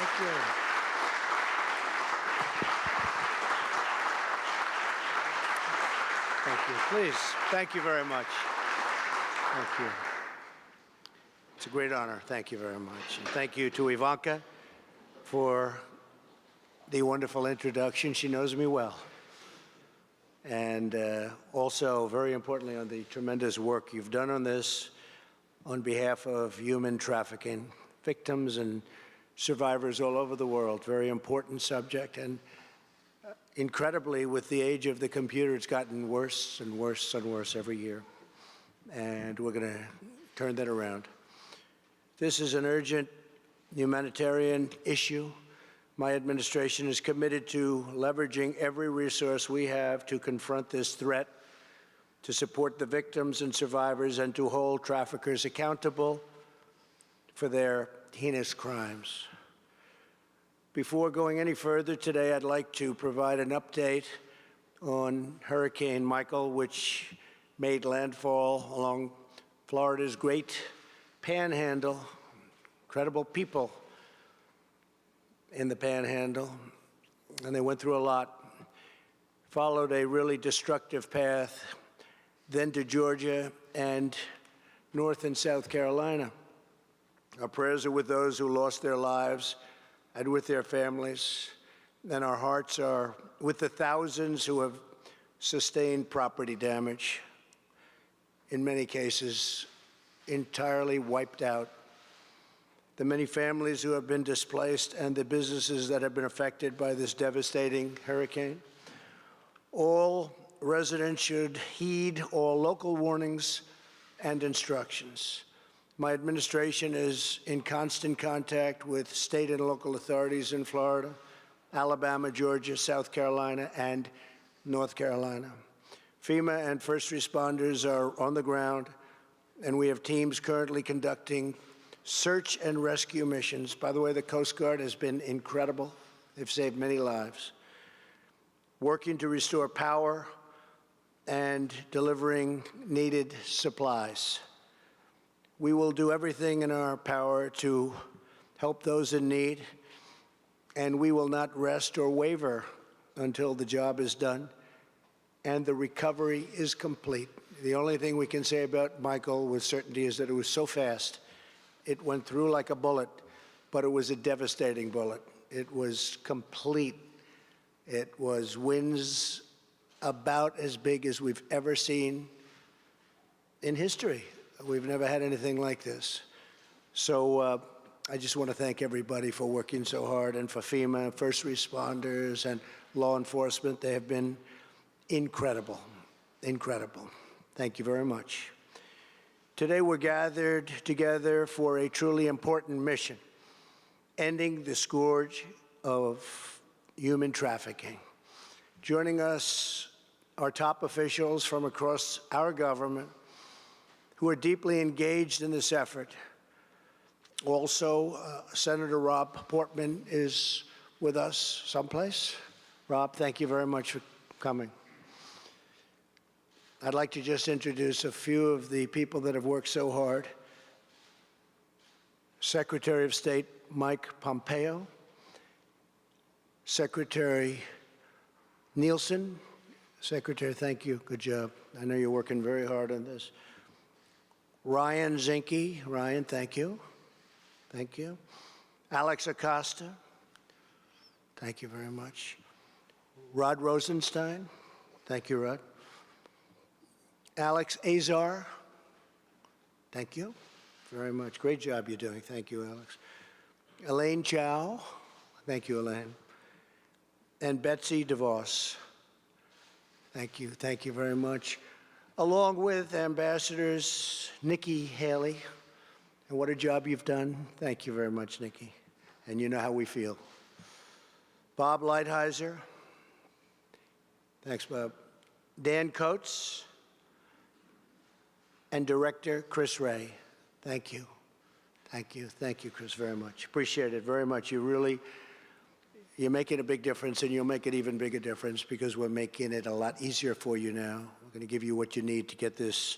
Thank you. Thank you. Please, thank you very much. Thank you. It's a great honor. Thank you very much. And thank you to Ivanka for the wonderful introduction. She knows me well. And also, very importantly, on the tremendous work you've done on this on behalf of human trafficking victims and survivors all over the world. Very important subject. And incredibly, with the age of the computer, it's gotten worse and worse and worse every year. And we're going to turn that around. This is an urgent humanitarian issue. My administration is committed to leveraging every resource we have to confront this threat, to support the victims and survivors, and to hold traffickers accountable for their heinous crimes. Before going any further today, I'd like to provide an update on Hurricane Michael, which made landfall along Florida's Great Panhandle. Incredible people in the Panhandle, and they went through a lot. Followed a really destructive path, then to Georgia and North and South Carolina. Our prayers are with those who lost their lives and with their families, and our hearts are with the thousands who have sustained property damage, in many cases entirely wiped out, the many families who have been displaced, and the businesses that have been affected by this devastating hurricane. All residents should heed all local warnings and instructions. My administration is in constant contact with state and local authorities in Florida, Alabama, Georgia, South Carolina, and North Carolina. FEMA and first responders are on the ground, and we have teams currently conducting search and rescue missions. By the way, the Coast Guard has been incredible. They've saved many lives. Working to restore power and delivering needed supplies. We will do everything in our power to help those in need, and we will not rest or waver until the job is done and the recovery is complete. The only thing we can say about Michael with certainty is that it was so fast. It went through like a bullet, but it was a devastating bullet. It was complete. It was winds about as big as we've ever seen in history. We've never had anything like this. So I just want to thank everybody for working so hard, and for FEMA, first responders, and law enforcement. They have been incredible, incredible. Thank you very much. Today we're gathered together for a truly important mission, ending the scourge of human trafficking. Joining us are top officials from across our government who are deeply engaged in this effort. Also, Senator Rob Portman is with us someplace. Rob, thank you very much for coming. I'd like to just introduce a few of the people that have worked so hard. Secretary of State Mike Pompeo, Secretary Nielsen. Secretary, thank you, good job. I know you're working very hard on this. Ryan Zinke, Ryan, thank you. Thank you. Alex Acosta, thank you very much. Rod Rosenstein, thank you, Rod. Alex Azar, thank you very much. Great job you're doing. Thank you, Alex. Elaine Chow, thank you, Elaine. And Betsy DeVos, thank you very much. Along with Ambassadors Nikki Haley, and what a job you've done. Thank you very much, Nikki. And you know how we feel. Bob Lighthizer, thanks, Bob. Dan Coates, and Director Chris Ray. Thank you. Thank you. Thank you, Chris, very much. Appreciate it very much. You're making a big difference, and you'll make an even bigger difference because we're making it a lot easier for you now. We're going to give you what you need to get this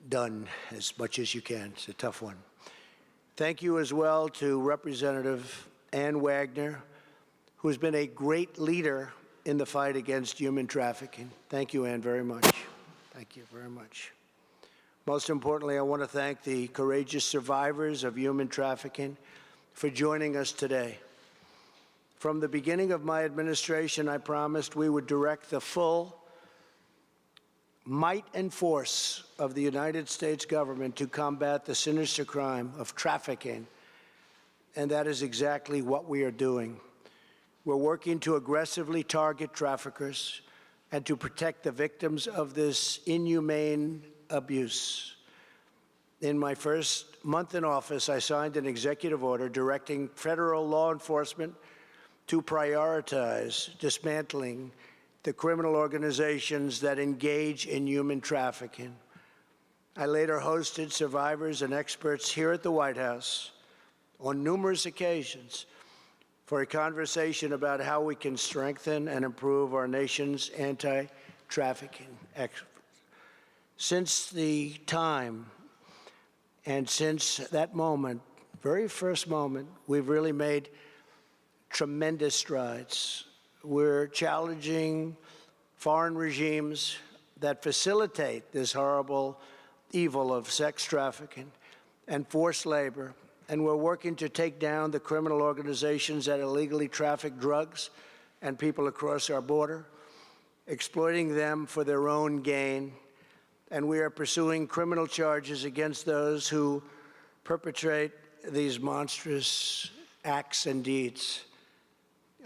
done as much as you can. It's a tough one. Thank you as well to Representative Ann Wagner, who's been a great leader in the fight against human trafficking. Thank you, Ann, very much. Thank you very much. Most importantly, I want to thank the courageous survivors of human trafficking for joining us today. From the beginning of my administration, I promised we would direct the full might and force of the United States government to combat the sinister crime of trafficking, and that is exactly what we are doing. We're working to aggressively target traffickers and to protect the victims of this inhumane abuse. In my first month in office, I signed an executive order directing federal law enforcement to prioritize dismantling the criminal organizations that engage in human trafficking. I later hosted survivors and experts here at the White House on numerous occasions for a conversation about how we can strengthen and improve our nation's anti-trafficking efforts. Since the time and since that moment, very first moment, we've really made tremendous strides. We're challenging foreign regimes that facilitate this horrible evil of sex trafficking and forced labor, and we're working to take down the criminal organizations that illegally traffic drugs and people across our border, exploiting them for their own gain. And we are pursuing criminal charges against those who perpetrate these monstrous acts and deeds.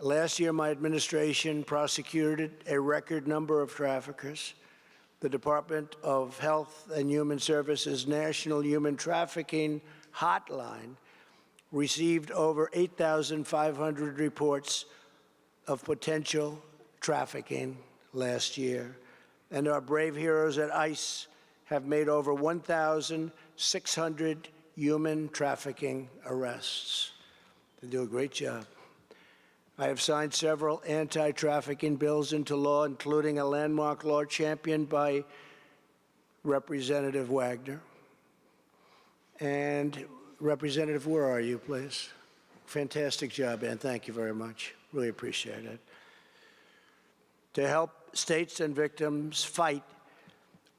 Last year, my administration prosecuted a record number of traffickers. The Department of Health and Human Services National Human Trafficking Hotline received over 8,500 reports of potential trafficking last year. And our brave heroes at ICE have made over 1,600 human trafficking arrests. They do a great job. I have signed several anti-trafficking bills into law, including a landmark law championed by Representative Wagner. And Representative, where are you, please? Fantastic job, Ann. Thank you very much. Really appreciate it. To help states and victims fight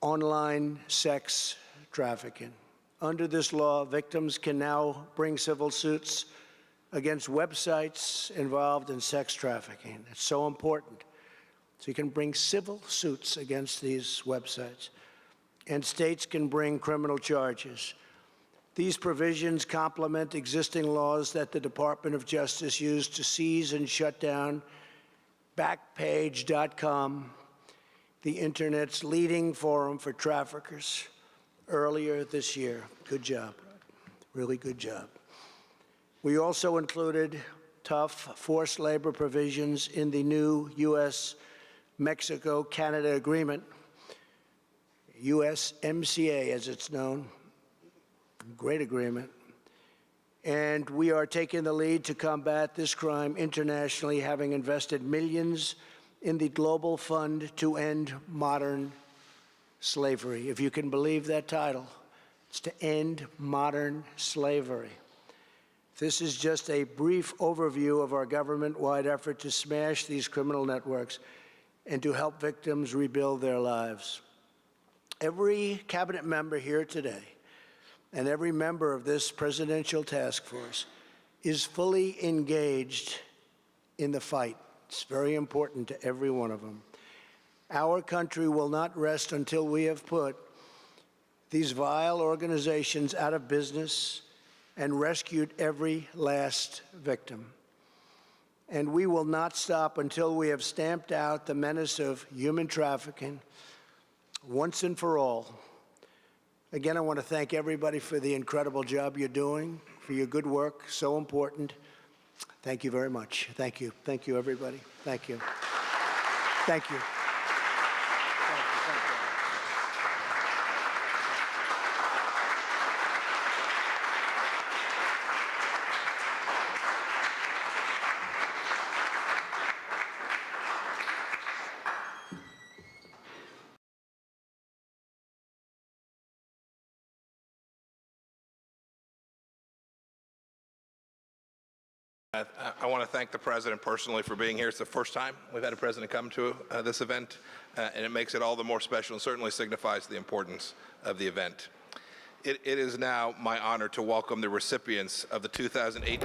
online sex trafficking. Under this law, victims can now bring civil suits against websites involved in sex trafficking. It's so important. So you can bring civil suits against these websites, and states can bring criminal charges. These provisions complement existing laws that the Department of Justice used to seize and shut down Backpage.com, the Internet's leading forum for traffickers, earlier this year. Good job. Really good job. We also included tough forced labor provisions in the new U.S.-Mexico-Canada agreement, USMCA as it's known. Great agreement. And we are taking the lead to combat this crime internationally, having invested millions in the Global Fund to End Modern Slavery. If you can believe that title, it's to end modern slavery. This is just a brief overview of our government-wide effort to smash these criminal networks and to help victims rebuild their lives. Every cabinet member here today and every member of this presidential task force is fully engaged in the fight. It's very important to every one of them. Our country will not rest until we have put these vile organizations out of business and rescued every last victim. And we will not stop until we have stamped out the menace of human trafficking once and for all. Again, I want to thank everybody for the incredible job you're doing, for your good work, so important. Thank you very much. Thank you. Thank you, everybody. Thank you. Thank you. I want to thank the President personally for being here. It's the first time we've had a President come to this event, and it makes it all the more special and certainly signifies the importance of the event. It is now my honor to welcome the recipients of the 2018